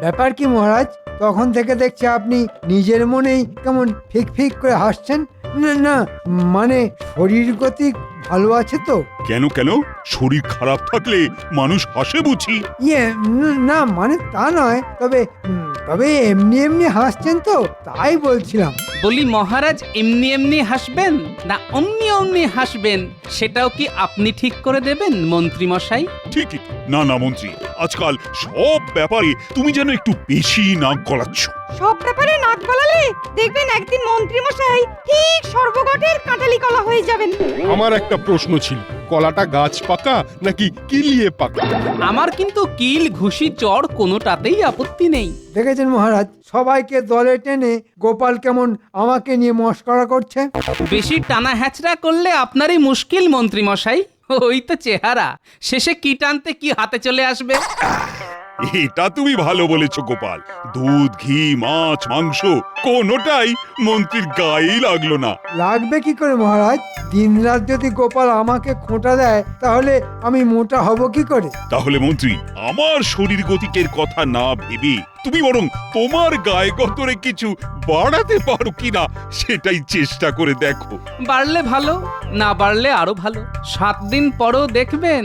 ব্যাপার কি মহারাজ? তখন থেকে দেখছি আপনি নিজের মনেই কেমন ফিক ফিক করে হাসছেন। না না, মানে শরীর গতি ভালো আছে তো? কেন কেন, শরীর খারাপ থাকলে মানুষ হাসে বুঝি? না মানে তা নয়, তবে এমনি এমনি হাসছেন তো, তাই বলছিলাম। বলি মহারাজ এমনি এমনি হাসবেন না অমনি অমনি হাসবেন সেটাও কি আপনি ঠিক করে দেবেন মন্ত্রী মশাই? ঠিকই। না না মন্ত্রী, আজকাল সব ব্যাপারে তুমি যেন একটু বেশি নাক গলাচ্ছ। সব ব্যাপারে নাক গলালে দেখবেন একদিন মন্ত্রী মশাই ঠিক সর্বগটের কাঁঠালি কলা হয়ে যাবেন। আমার একটা প্রশ্ন ছিল, কলাটা গাছ পাকা নাকি কিলিয়ে পাকা? আমার কিন্তু কিল ঘুষি চড় কোনোটাতেই আপত্তি নেই। দেখেছেন মহারাজ, সবাইকে দলে টেনে গোপাল কেমন আমাকে নিয়ে মস্করা করছে। বেশি টানা হ্যাচড়া করলে আপনারই মুশকিল মন্ত্রী মশাই। ওই তো চেহারা, শেষে কি টানতে কি হাতে চলে আসবে। এটা তুমি ভালো বলেছো গোপাল। দুধ, ঘি, মাছ, মাংস কোনোটাই মন্ত্রীর গায়েই লাগলো না। লাগবে কি করে মহারাজ? দিনরাত যদি গোপাল আমাকে খোঁটা দেয় তাহলে আমি মোটা হব কি করে? তাহলে মন্ত্রী, আমার শরীর গতিকের কথা না ভেবে তুমি বরং তোমার গায়ে গতরে কিছু বাড়াতে পারো কিনা সেটাই চেষ্টা করে দেখো। বাড়লে ভালো, না বাড়লে আরো ভালো। 7 দিন পরও দেখবেন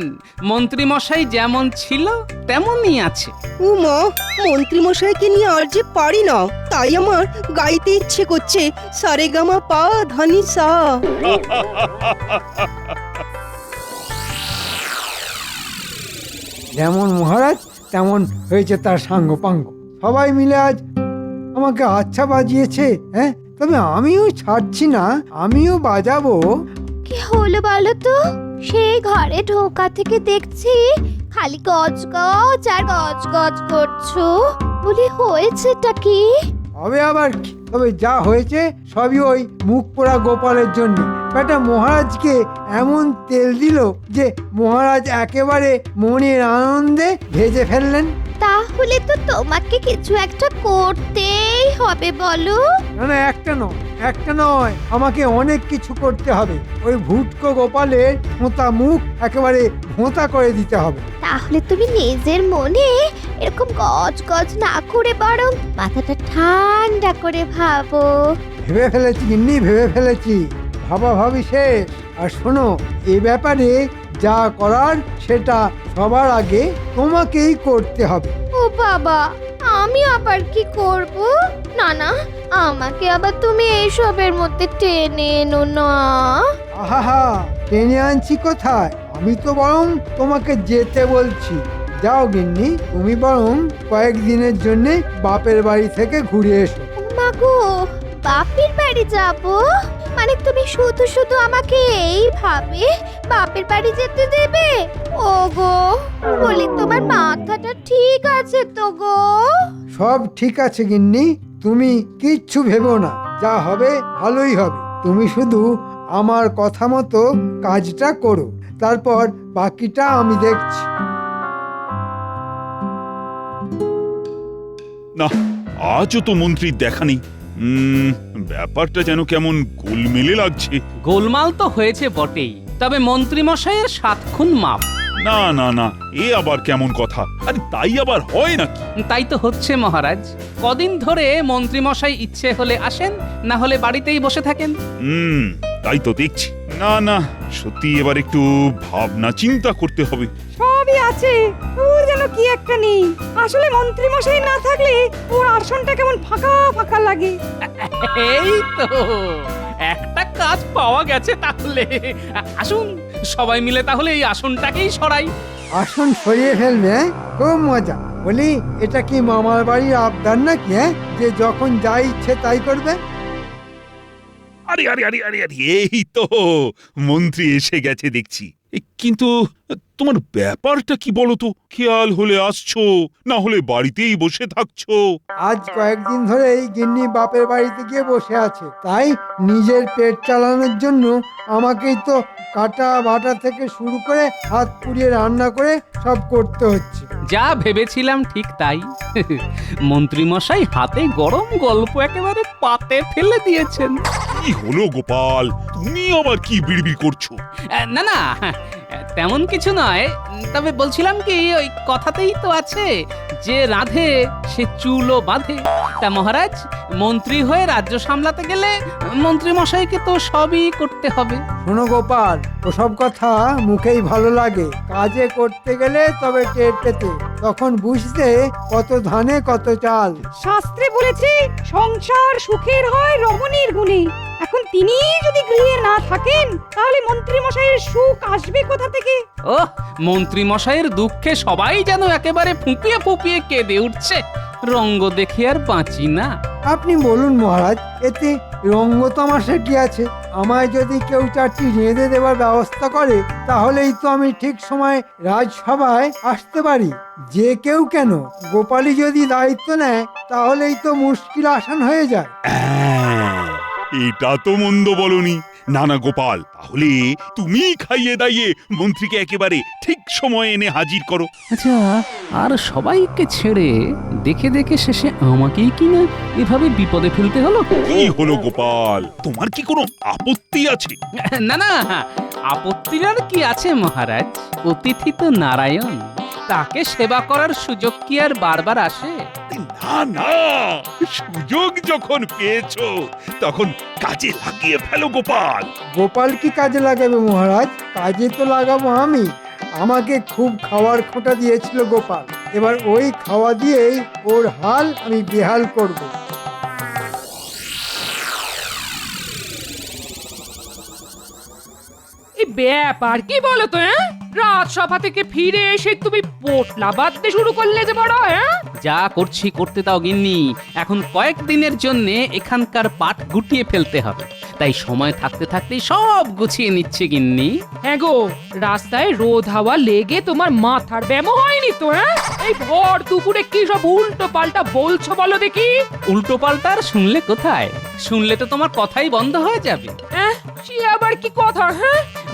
মন্ত্রী মশাই যেমন ছিল তেমনই আছে। উমা, মন্ত্রী মশাইকে নিয়ে আর যে পারি না, তাই আমার গাইতে ইচ্ছে করছে সারেগামা পা ধানি সা। যেমন মহারাজ তেমন হয়েছে তার সাঙ্গ পাঙ্গ। সবাই মিলে আজ আমাকে আচ্ছা বাজিয়েছে। হ্যাঁ, তবে আমিও ছাড়ছি না, আমিও বাজাবো। কি হলো বলো তো? সেই ঘরে ঢোকা থেকে দেখছি খালি গজ গজ আর গজ গজ করছো। বলি হয়েছেটা কি? তবে আবার কি? তবে যা হয়েছে সবই ওই মুখ পোড়া গোপালের জন্য। বেটা মহারাজকে এমন তেল দিল যে মহারাজ একেবারে মনের আনন্দে ভেজে ফেললেন। তাহলে তো তোমাকে কিছু একটা করতেই হবে বলো। না না, একটা নয়, আমাকে অনেক কিছু করতে হবে। ওই ভুটকো গোপালের মোতা মুখ একেবারে ভোঁতা করে দিতে হবে। তাহলে তুমি নিজের মনে এরকম গজ গজ না করে বরং মাথাটা ঠান্ডা করে ভাবো। ভেবে ফেলেছি গিন্নি, ভেবে ফেলেছি। ভাবাভাবি শেষ। আর শোনো, এ ব্যাপারে যা করার সেটা সবার আগে তোমাকেই করতে হবে। ও বাবা, আমি আবার কি করব? না না, আমাকে আবার তুমি এইসবের মধ্যে টেনে এনো না। আহা, টেনে আনছি কোথায়? আমি তো বরং তোমাকে যেতে বলছি। যাও গিন্নি, তুমি বরং কয়েকদিনের জন্য বাপের বাড়ি থেকে ঘুরে এসো। ও মাগো, বাপের বাড়ি যাব? মানে তুমি শুধু শুধু আমাকে এইভাবে বাপের বাড়ি যেতে দেবে? ও গো, বলি তোমার মাথাটা ঠিক আছে তো গো? সব ঠিক আছে গিন্নি, তুমি কিচ্ছু ভেবো না। যা হবে ভালোই হবে। তুমি শুধু আমার কথা মতো কাজটা করো, তারপর বাকিটা আমি দেখছি। না, আজও তো মন্ত্রীর দেখা নেই। ব্যাপারটা যেন কেমন গোলমেলে লাগছে। গোলমাল তো হয়েছে বটেই, তবে মন্ত্রী মশাইয়ের 7 খুন মাপ। না না না, এ আবার কেমন কথা? আরে তাই আবার হয় নাকি? তাই তো হচ্ছে মহারাজ। কদিন ধরে মন্ত্রী মশাই ইচ্ছে হলে আসেন, না হলে বাড়িতেই বসে থাকেন। তাই তো দেখছি। না না, সত্যি এবার একটু ভাবনা চিন্তা করতে হবে। সবই আছে, ওর যেন কি একটা নেই। আসলে মন্ত্রী মশাই না থাকলে ওর আসনটা কেমন ফাঁকা ফাঁকা লাগে। এই তো একটা কাজ পাওয়া গেছে। তাহলে আসুন সবাই মিলে তাহলে এই আসনটাকেই সরাই। আসন সরিয়ে ফেলবে? খুব মজা। বলি, এটা কি মামার বাড়ির আবদার নাকি? যে যখন যা ইচ্ছে তাই করবে? আরে আরে আরে আরে আরে, এই তো মন্ত্রী এসে গেছে দেখছি। কিন্তু তোমার ব্যাপারটা কি বলো তো? খেয়াল হলে আসছো, না হলে বাড়িতেই বসে থাকছো। আজ কয়েকদিন ধরে এই গিন্নি বাপের বাড়িতে গিয়ে বসে আছে, তাই নিজের পেট চালানোর জন্য আমাকেই তো কাটা বাটা থেকে শুরু করে হাত পুড়িয়ে রান্না করে সব করতে হচ্ছে। যা ভেবেছিলাম ঠিক তাই। মন্ত্রী মশাই হাতে গরম গল্প একেবারে পাতে ফেলে দিয়েছেন। কি হলো গোপাল, তুমি আবার কি বিড়বিড় করছো? না না, তেমন কিছু নয়, তবে বলছিলাম কি ওই কথাতেই তো আছে যে রাধে সে চুলও বাঁধে। তা মহারাজ, মন্ত্রী হয়ে রাজ্য সামলাতে গেলে মন্ত্রী মশাইকে তো সবই করতে হবে। শোনো গোপাল, ওসব কথা মুখেই ভালো লাগে, কাজে করতে গেলে তবে টের পেতে, তখন বুঝতে কত ধানে কত চাল। শাস্ত্রে বলেছে সংসার সুখের হয় রমণীর গুণে। এখন তিনি যদি গৃহে না থাকেন তাহলে মন্ত্রী মশাইয়ের সুখ আসবে কোথা থেকে? ও মন্ত্রী মশাইয়ের দুঃখে সবাই যেন একেবারে ফুঁপিয়ে ফুঁপিয়ে কেঁদে উঠছে। রঙ্গ দেখে আর বাঁচি না। আপনি বলুন মহারাজ, এতে রঙ্গ তামাশা কি আছে? আমায় যদি কেউ 4টি রেঁধে দেওয়ার ব্যবস্থা করে তাহলেই তো আমি ঠিক সময় রাজসভায় আসতে পারি। যে কেউ কেন, গোপালই যদি দায়িত্ব নেয় তাহলেই তো মুশকিল আসান হয়ে যায়। এটা তো মন্দ বলনি। না না গোপাল, তাহলে তুমি খাইয়ে দাইয়ে মন্ত্রীকে একেবারে ঠিক সময়ে এনে হাজির করো। আচ্ছা, আর সবাইকে ছেড়ে দেখে দেখে শেষে আমাকেই কিনা এভাবে বিপদে ফেলতে হলো। কি হলো গোপাল, তোমার কি কোনো আপত্তি আছে? না না, আপত্তির আর কি আছে মহারাজ? অতিথি তো নারায়ণ, তাকে সেবা করার সুযোগ কি আর বারবার আসে? না না, সুযোগ যখন পেয়েছো তখন কাজে লাগিয়ে ফেলো গোপাল। গোপাল কি কাজে লাগাবে মহারাজ? কাজে তো লাগাবো আমি। আমাকে খুব খাওয়ার খোঁটা দিয়েছিল গোপাল, এবার ওই খাওয়া দিয়েই ওর হাল আমি বেহাল করব। এই ব্যাপার কি বলো তো? রাজসভা থেকে ফিরে এসে তুমি পোটলা বাঁধতে শুরু করলে যে বড়? যা করছি করতে দাও গিন্নি, এখন কয়েকদিনের জন্য এখানকার পাট গুটিয়ে ফেলতে হবে, তাই সময় থাকতে থাকতেই সব গুছিয়ে নিচ্ছে গিন্নি। হ্যাঁ গো, রাস্তায় রোদ হাওয়া লেগে তোমার মাথার ব্যামো হয়নি তো? এই ভর দুপুরে কি সব উল্টো পাল্টা বলছো বলো দেখি? উল্টো পাল্টার শুনলে কোথায়? শুনলে তো তোমার কথাই বন্ধ হয়ে যাবে। সে আবার কি কথা?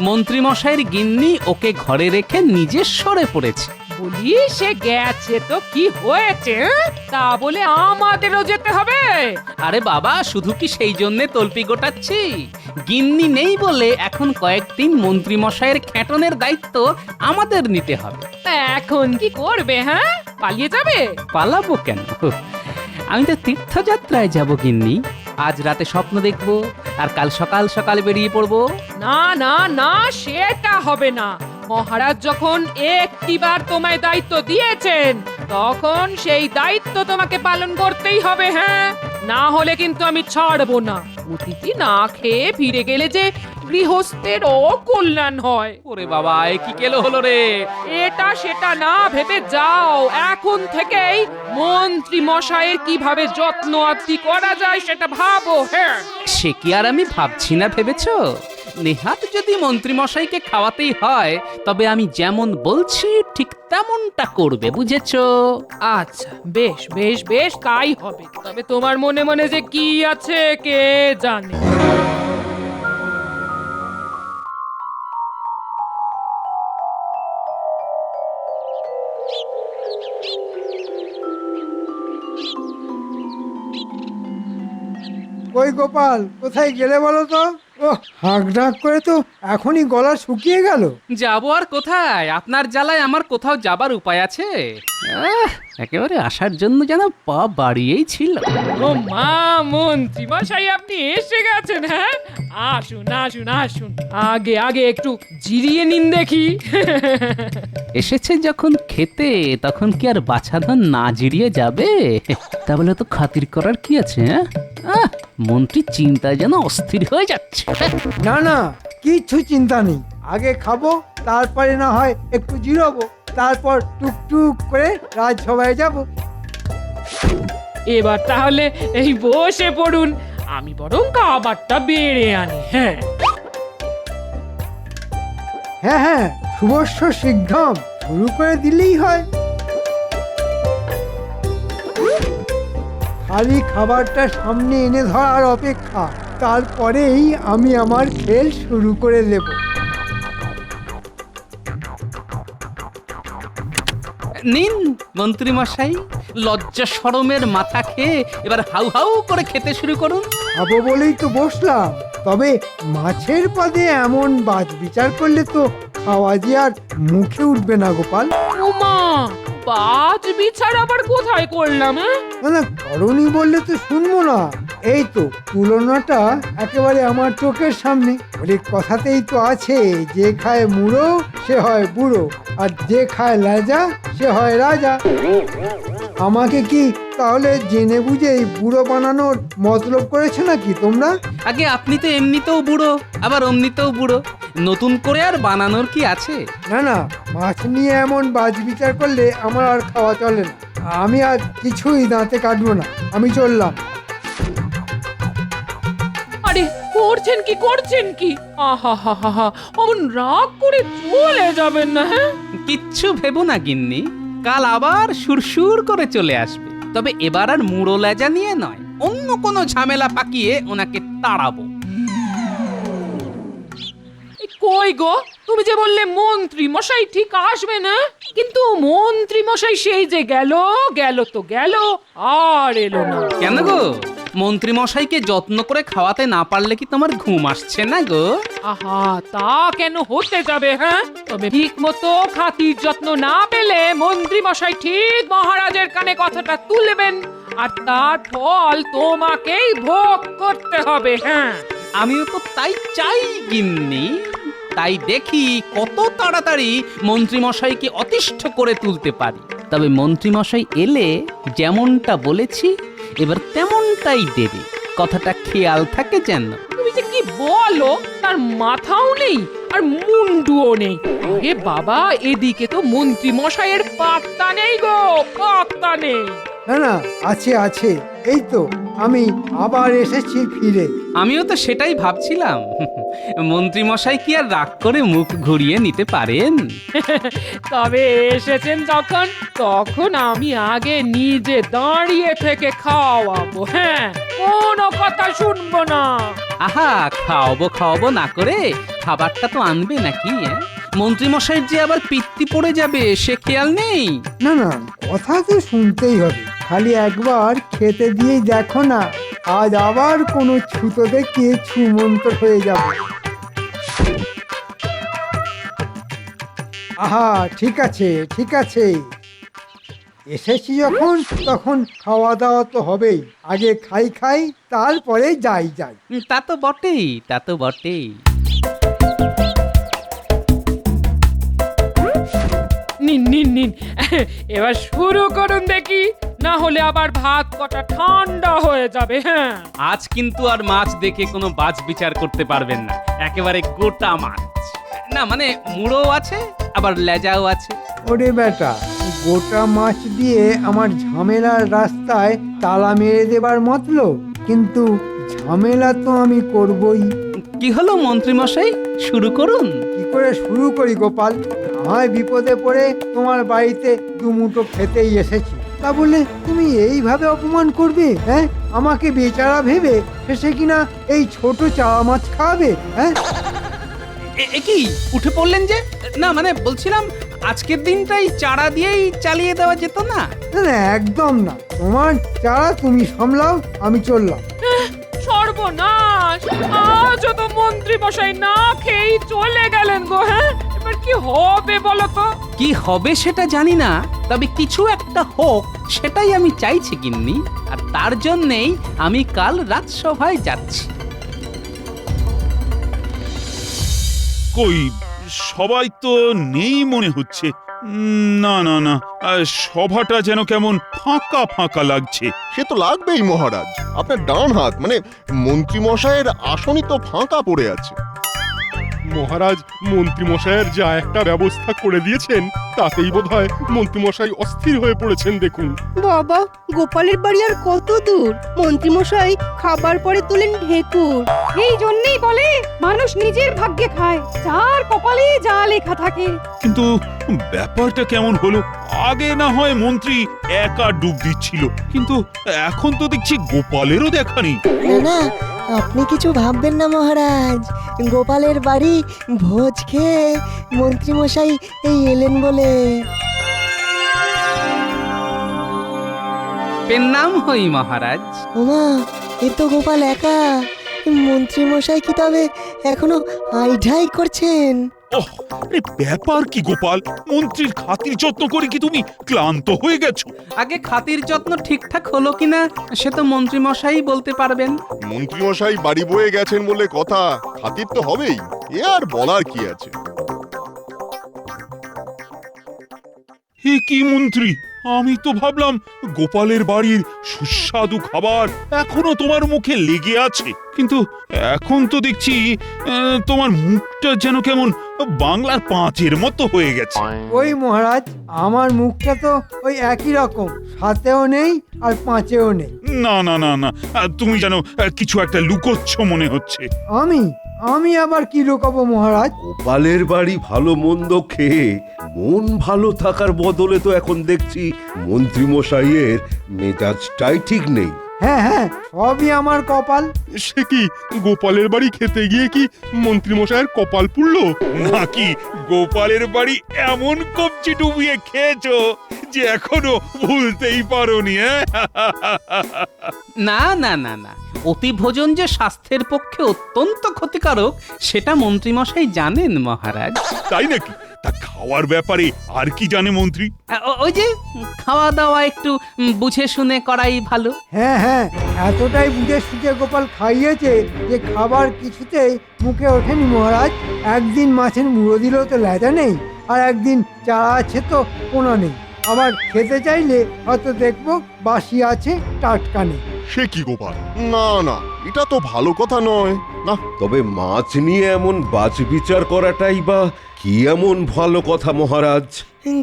মন্ত্রী মশাইয়ের গিন্নি ওকে ঘরে রেখে নিজে সরে পড়েছে। বলি সে গেছে তো কি হয়েছে? তা বলে আমাদেরও যেতে হবে? আরে বাবা, শুধু কি সেই জন্যে তল্পি গোটাচ্ছি? গিন্নি নেই বলে এখন কয়েকদিন মন্ত্রী মশাইয়ের খ্যাটনের দায়িত্ব আমাদের নিতে হবে। তা এখন কি করবে? পালিয়ে যাবে? পালাবো কেন? আমি তো তীর্থযাত্রায় যাব গিন্নি। আজ রাতে স্বপ্ন দেখবো আর কাল সকাল সকাল বেরিয়ে পড়বো। না না না, সেটা হবে না। মহারাজ যখন একটিবার তোমায় দায়িত্ব দিয়েছেন তখন সেই দায়িত্ব তোমাকে পালন করতেই হবে। না হলে কিন্তু আমি ছাড়বো না। অতিথি না খেয়ে ফিরে গেলে যে গৃহস্থের অকল্যাণ হয়। ওরে বাবা, এ কি কেলো হলো রে? এটা সেটা না ভেবে যাও, এখন থেকেই মন্ত্রী মশাইয়ের কিভাবে যত্ন আত্তি করা যায় সেটা ভাবো। সে কি আর আমি ভাবছি না ভেবেছো? নেহাত যদি মন্ত্রী মশাইকে খাওয়াতেই হয় তবে আমি যেমন বলছি ঠিক তেমনটা করবে, বুঝেছো? আচ্ছা, বেশ বেশ বেশ, তাই হবে। তবে তোমার মনে মনে যে কি আছে কে জানে। ওই গোপাল, কোথায় গেলে বলো তো? ও হাঁক ডাক করে তো এখনই গলা শুকিয়ে গেল। যাবো আর কোথায়? আপনার জ্বালায় আমার কোথাও যাবার উপায় আছে? একেবারে আসার জন্য যেন পা বাড়িয়েই ছিল। ও মা, মন্ত্রী মশাই আপনি এসে গেছেন? আসুন আসুন আসুন, আগে আগে একটু জিরিয়ে নিন দেখি। এসেছে যখন খেতে, তখন কি আর বাছাধন না জিরিয়ে যাবে? তা বলে তো খাতির করার কি আছে? মন্ত্রী চিন্তায় যেন অস্থির হয়ে যাচ্ছে। না না, কিচ্ছু চিন্তা নেই। আগে খাবো, তারপরে না হয় একটু জিরোবো, তারপর টুকটুক করে রাজসভায় যাব। এবার তাহলে এই বসে পড়ুন, আমি বরং খাবারটা বেড়ে আনি। হ্যাঁ হ্যাঁ, শুভস্য শীঘ্রম, শুরু করে দিলেই হয়। খালি খাবারটা সামনে এনে ধরার অপেক্ষা, তারপরেই আমি আমার খেল শুরু করে দেব। নিন মন্ত্রী মশাই, লজ্জা শরমের মাথা খেয়ে এবার হাউ হাউ করে খেতে শুরু করুন। খাবো বলেই তো বসলাম, তবে মাছের পদে এমন বাদ বিচার করলে তো খাওয়া যে আর মুখে উঠবে না গোপাল। উমা, বাজ বিছার আবার কোথায় করলাম? না না, করনি বললে তো শুনবো না। এই তো তুলনাটা একেবারে আমার চোখের সামনে। ওই কথাতেই তো আছে, যে খায় মুড়ো সে হয় বুড়ো, আর যে খায় লেজা সে হয় রাজা। আমাকে কি তাহলে জেনে বুঝে এই বুড়ো বানানোর মতলব করেছে নাকি তোমরা? আগে আপনি তো এমনিতেও বুড়ো, আবার অমনিতেও বুড়ো, নতুন করে আর বানানোর কি আছে? না না, মাছ নিয়ে এমন বাজ বিচার করলে আমার আর খাওয়া চলে না। আমি আর কিছুই দাঁতে কাটবো না, আমি চললাম। আরে করছেন কি? আহা হা হা হা, অমন রাগ করে চলে যাবেন না। হ্যাঁ, কিচ্ছু ভেবো না গিন্নি, কাল আবার সুরসুর করে চলে আসবে। তবে এবার আর মুড়ো লেজা নিয়ে নয়, অন্য কোনো ঝামেলা পাকিয়ে ওনাকে তাড়াবো। এই কই গো, তুমি যে বললে মন্ত্রী মশাই ঠিক আসবে না, কিন্তু মন্ত্রী মশাই সেই যে গেল তো গেল, আর এলো না। কেন গো, মন্ত্রী মশাইকে যত্ন করে খাওয়াতে না পারলে কি তোমার ঘুম আসছে না গো? আহা, তা কেন হতে যাবে? হ্যাঁ, তবে ঠিক মতো খাতির যত্ন না পেলে মন্ত্রী মশাই ঠিক মহারাজের কানে কথাটা তুলবেন, আর তার ফল তোমাকেই ভোগ করতে হবে। হ্যাঁ, আমিও তো তাই চাই গিন্নি। তাই দেখি কত তাড়াতাড়ি মন্ত্রী মশাইকে অতিষ্ঠ করে তুলতে পারি। তবে মন্ত্রী মশাই এলে যেমনটা বলেছি এবার তেমনটাই দেবে, কথাটা খেয়াল থাকে যেন। তুমি যে কি বলো, তার মাথাও নেই আর মুন্ডুও নেই। আরে বাবা, এদিকে তো মন্ত্রী মশাইয়ের পাত্তা নেই গো, পাত্তা নেই। না না, আছে আছে, এই তো আমি আবার এসেছি ফিরে। আমিও তো সেটাই ভাবছিলাম, মন্ত্রী মশাই কি আর রাগ করে মুখ ঘুরিয়ে নিতে পারেন? তবে এসেছেন যখন, তখন আমি আগে নিজে দাঁড়িয়ে থেকে খাওয়াবো। হ্যাঁ, কোনো কথা শুনবো না। আহা, খাওয়াবো না করে খাবারটা তো আনবে নাকি? মন্ত্রী মশাইয়ের যে আবার পিত্তি পড়ে যাবে সে খেয়াল নেই। না না, কথা তো শুনতেই হবে, খালি একবার খেতে দিয়েই দেখো না, আজ আবার কোনো ছুতো দেখে ছুমন্ত হয়ে যাবে। আহা, ঠিক আছে ঠিক আছে, এসেছি যখন তখন খাওয়া দাওয়া তো হবেই। আগে খাই তারপরে যাই। তা তো বটেই। নিন এবার শুরু করুন দেখি, না হলে আবার ভাত কটা ঠান্ডা হয়ে যাবে। হ্যাঁ, আজ কিন্তু আর মাছ দেখে কোনো বাছ বিচার করতে পারবেন না, একেবারে গোটা মাছ। না মানে মুড়ো আছে আবার লেজাও আছে। ওরে বেটা, গোটা মাছ দিয়ে আমার ঝামেলার রাস্তায় তালা মেরে দেবার মতলব? কিন্তু ঝামেলা তো আমি করবই। কি হলো মন্ত্রী মশাই, শুরু করুন। কি করে শুরু করি গোপাল? হয় বিপদে পড়ে তোমার বাড়িতে দুমুঠো খেতেই এসেছি, তা বলে তুমি এইভাবে অপমান করবে? হ্যাঁ, আমাকে বেচারা ভেবে শেষে কিনা এই ছোট চারা মাছ খাওয়াবে? হ্যাঁ, এ কি উঠে পড়লেন যে? না মানে বলছিলাম আজকের দিনটাই চারা দিয়েই চালিয়ে দেওয়া যেত না? না না, একদম না। তোমার চারা তুমি সামলাও, আমি চললাম। সর্বনাশ, আজও তো মন্ত্রী মশাই না খেয়েই চলে গেলেন গো। হ্যাঁ, এবার কি হবে বলো তো? কি হবে সেটা জানি না, তবে কিছু একটা হোক সেটাই আমি চাইছি গিন্নি। আর তার জন্যেই আমি কাল রাজসভায় যাচ্ছি। কই সবাই তো নেই মনে হচ্ছে। না না না, সভাটা যেন কেমন ফাঁকা ফাঁকা লাগছে। সে তো লাগবেই মহারাজ, আপনার ডান হাত মানে মন্ত্রী মশাইয়ের আসনই তো ফাঁকা পড়ে আছে। মহারাজ মন্ত্রী মশাইয়ের যা একটা ব্যবস্থা করে দিয়েছেন তাতেই বোধহয় মন্ত্রী মশাই অস্থির হয়ে পড়েছেন। দেখুন বাবা, গোপালের বাড়ি আর কত দূর? মন্ত্রীমশাই খাবার পরে তোলেন ঢেকুর। এই জন্যই বলে মানুষ নিজের ভাগ্যে খায়, যার কপালে যা লেখা থাকে। কিন্তু ব্যাপারটা কেমন হলো? আগে না হয় মন্ত্রী একা ডুব দিচ্ছিল, কিন্তু এখন তো দেখছি গোপালেরও দেখা নেই। না, আপনি কিছু ভাববেন না মহারাজ। গোপালের বাড়ি ভোজ খেয়ে মন্ত্রীমশাই এই এলেন বলে। পেন্নাম হই মহারাজ। ওমা, এ তো গোপাল একা। মন্ত্রীমশাই কি তবে এখনো আইঢাই করছেন? ওহ, আরে ব্যাপার কি গোপাল, মন্ত্রীর খাতির যত্ন করে কি তুমি ক্লান্ত হয়ে গেছো? আগে খাতির যত্ন ঠিকঠাক হলো কিনা সে তো মন্ত্রী মশাই বলতে পারবেন। মন্ত্রীমশাই বাড়ি বয়ে গেছেন বলে কথা, খাতির তো হবেই, এ আর বলার কি আছে। হে কি মন্ত্রী, আমি তো ভাবলাম গোপালের বাড়ির সুস্বাদু খাবার এখনো তোমার মুখে লেগে আছে, কিন্তু এখন তো দেখছি তোমার মুখটা যেন কেমন বাংলার পাঁচের মতো হয়ে গেছে। ওই মহারাজ, আমার মুখটা তো ওই একই রকম, সাতেও নেই আর পাঁচেও নেই। না না না না, তুমি যেন কিছু একটা লুকোচ্ছ মনে হচ্ছে। আমি আবার কি লুকাবো মহারাজ? গোপালের বাড়ি ভালো মন্দ খেয়ে মন ভালো থাকার বদলে তো এখন দেখছি মন্ত্রী মশাইয়ের মেজাজটাই ঠিক নেই। হ্যাঁ হ্যাঁ, সবই আমার কপাল। সে কি, গোপালের বাড়ি খেতে গিয়ে কি মন্ত্রীমশাইয়ের কপাল পুড়লো? নাকি গোপালের বাড়ি এমন কবজি ডুবিয়ে খেয়েছো যে এখনো ভুলতেই পারোনি? না না না না, অতি ভোজন যে স্বাস্থ্যের পক্ষে অত্যন্ত ক্ষতিকারক সেটা মন্ত্রী মশাই জানেন মহারাজ। তাই নাকি? তা খাওয়ার ব্যাপারে আর কি জানে মন্ত্রী? ওই যে খাওয়া দাওয়া একটু বুঝে শুনে করাই ভালো। হ্যাঁ হ্যাঁ, এতটাই বুঝে সুঝে গোপাল খাইয়েছে যে খাবার কিছুতেই মুখে ওঠেনি মহারাজ। একদিন মাছের মুড়ো দিলেও তো লেজা নেই, আর একদিন চারা আছে তো পোনা নেই। আবার খেতে চাইলে হয়তো দেখবো বাসি আছে, টাটকা নেই। সে কি গোপাল, না না, এটা তো ভালো কথা নয়। না, তবে মাছ নিয়ে এমন বাছবিচার করাটাই বা কি এমন ভালো কথা মহারাজ?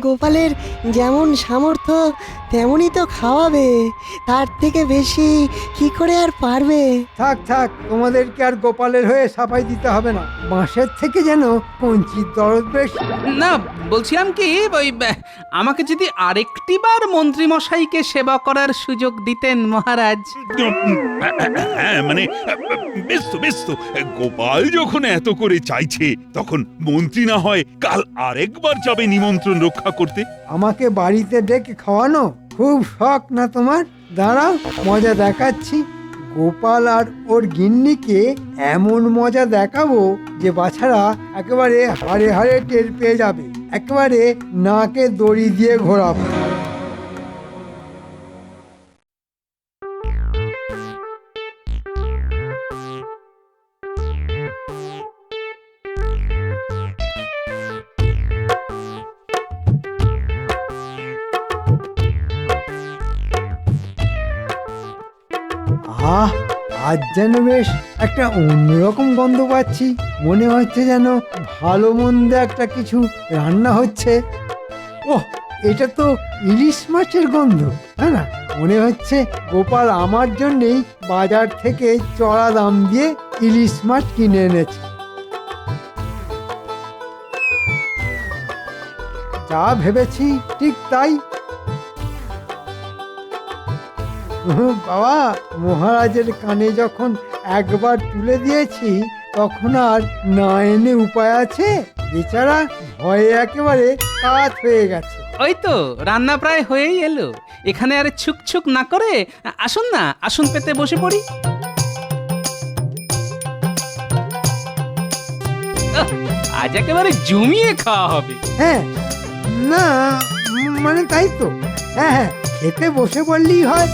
গোপালের যেমন সামর্থ্য তেমনই তো খাওয়াবে, তার থেকে বেশি কি করে আর পারবে? থাক থাক, তোমাদেরকে আর গোপালের হয়ে সাফাই দিতে হবে না। বাঁশের থেকে যেন কঞ্চির দরদ বেশি। না, বলছিলাম কি ওই আমাকে যদি আরেকটি বার মন্ত্রী মশাইকে সেবা করার সুযোগ দিতেন মহারাজ। হ্যাঁ মানে বেশ তো গোপাল যখন এত করে চাইছে তখন মন্ত্রী না হয় কাল আরেকবার যাবে নিমন্ত্রণ রক্ষা করতে। আমাকে বাড়িতে ডেকে খাওয়ানো খুব শখ না তোমার? দাঁড়াও, মজা দেখাচ্ছি। গোপাল আর ওর গিন্নিকে এমন মজা দেখাবো যে বাছারা একেবারে হাড়ে হাড়ে টের পেয়ে যাবে, একেবারে নাকে দড়ি দিয়ে ঘোরাবো। আহ, আজ যেন বেশ একটা অন্যরকম গন্ধ পাচ্ছি। মনে হচ্ছে যেন ভালো মন্দ একটা কিছু রান্না হচ্ছে। ওহ, এটা তো ইলিশ মাছের গন্ধ। না, মনে হচ্ছে গোপাল আমার জন্যেই বাজার থেকে চড়া দাম দিয়ে ইলিশ মাছ কিনে এনেছে। যা ভেবেছি ঠিক তাই। বাবা, মহারাজের কানে যখন একবার তুলে দিয়েছি তখন আর না এনে উপায় আছে? বেচারা ভয়ে একেবারে কাত হয়ে গেছে। ওই তো রান্না প্রায় হয়েই এলো। এখানে আর ছুক না করে আসুন না, আসুন পেতে বসে পড়ি। আজ একেবারে জমিয়ে খাওয়া হবে। হ্যাঁ, না মানে তাই তো। হ্যাঁ হ্যাঁ, খেতে বসে পড়লেই হয়।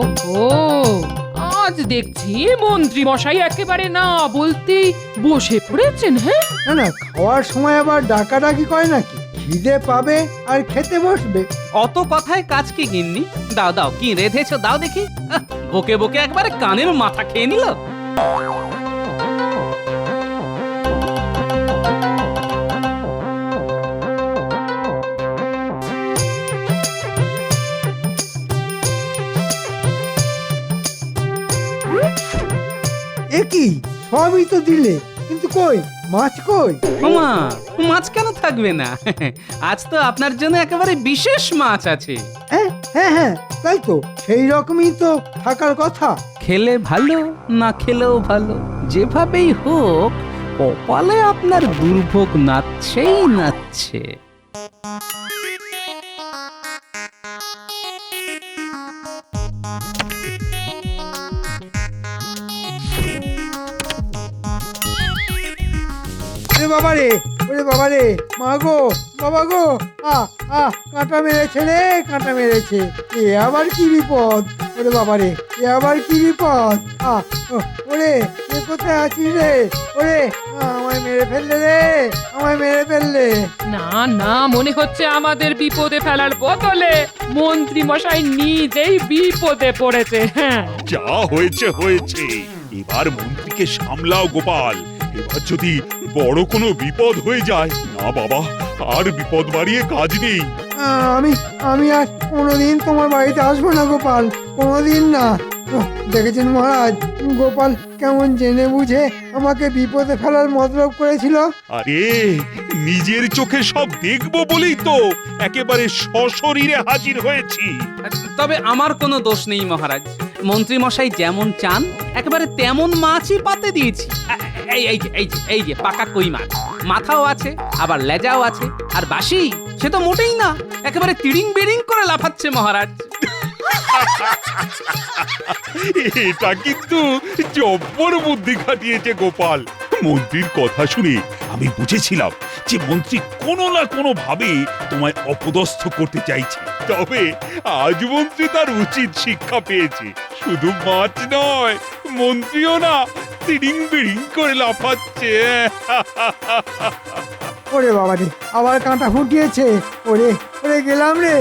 ওহো, আজ দেখছি মন্ত্রী মশাই একেবারে না বলতেই বসে পড়েছেন। হ্যাঁ, না, খাওয়ার সময় আবার ডাকাডাকি করে নাকি? খিদে পাবে আর খেতে বসবে। অত কথায় কাজ কি গিন্নি? দাও দাও, কি রেধেছো দাও দেখি। বকে বকে একবারে কানের মাথা খেয়ে নিল। এ কি, সবই তো দিলে, কিন্তু কই মাছ কই? ওমা, মাছ কেন থাকবে না? আজ তো আপনার জন্য একেবারে বিশেষ মাছ আছে। হ্যাঁ হ্যাঁ হ্যাঁ, তাই তো, সেই রকমই তো থাকার কথা। খেলে ভালো, না খেলেও ভালো, যেভাবেই হোক কপালে আপনার দুর্ভোগ নাচছেই নাচছে। ওরে বাবা রে মা গো বাবা গো কাঁটা মেরেছে রে কাঁটা মেরেছে। এ আবার কি বিপদ? ওরে বাবা রে, এ আবার কি বিপদ? ওরে এ কোথায় আছিস রে? ওরে আমায় মেরে ফেললে রে, আমায় মেরে ফেললে। না না, মনে হচ্ছে আমাদের বিপদে ফেলার বদলে মন্ত্রী মশাই নিজেই বিপদে পড়েছে। হ্যাঁ, যা হয়েছে হয়েছে, এবার মন্ত্রীকে সামলাও গোপাল। এবার যদি বড় কোনো বিপদ হয়ে যায়, না বাবা, আর বিপদ বাড়িয়ে কাজ নেই। আমি আর কোনোদিন তোমার বাড়িতে আসবো না গোপাল, কোনোদিন না। দেখেছেন মহারাজ, গোপাল কেমন জেনে বুঝে আমাকে বিপদে ফেলার মতলব করেছিল। আরে নিজের চোখে সব দেখবো বলেই তো একেবারে সশরীরে হাজির হয়েছি। তবে আমার কোনো দোষ নেই মহারাজ, মন্ত্রী মশাই যেমন চান একেবারে তেমন মাছই পাতে দিয়েছি। এই যে পাকা কই মাছ, মাথাও আছে আবার লেজাও আছে, আর বাসি সে তো মোটেই না, একেবারে তিড়িং বিড়িং করে লাফাচ্ছে মহারাজ। এটা কিন্তু জব্বর বুদ্ধি খাটিয়েছে গোপাল। মন্ত্রীর কথা শুনে আমি বুঝেছিলাম যে মন্ত্রী কোনো না কোনো ভাবে তোমায় অপদস্থ করতে চাইছে। তবে আজ মন্ত্রী তার উচিত শিক্ষা পেয়েছে। শুধু মাছ নয়, মন্ত্রীও না তিড়িং বিড়িং করে লাফাচ্ছে। ওরে বাবা রে, আবার কাঁটা ফুটিয়েছে। ওরে গেলাম রে।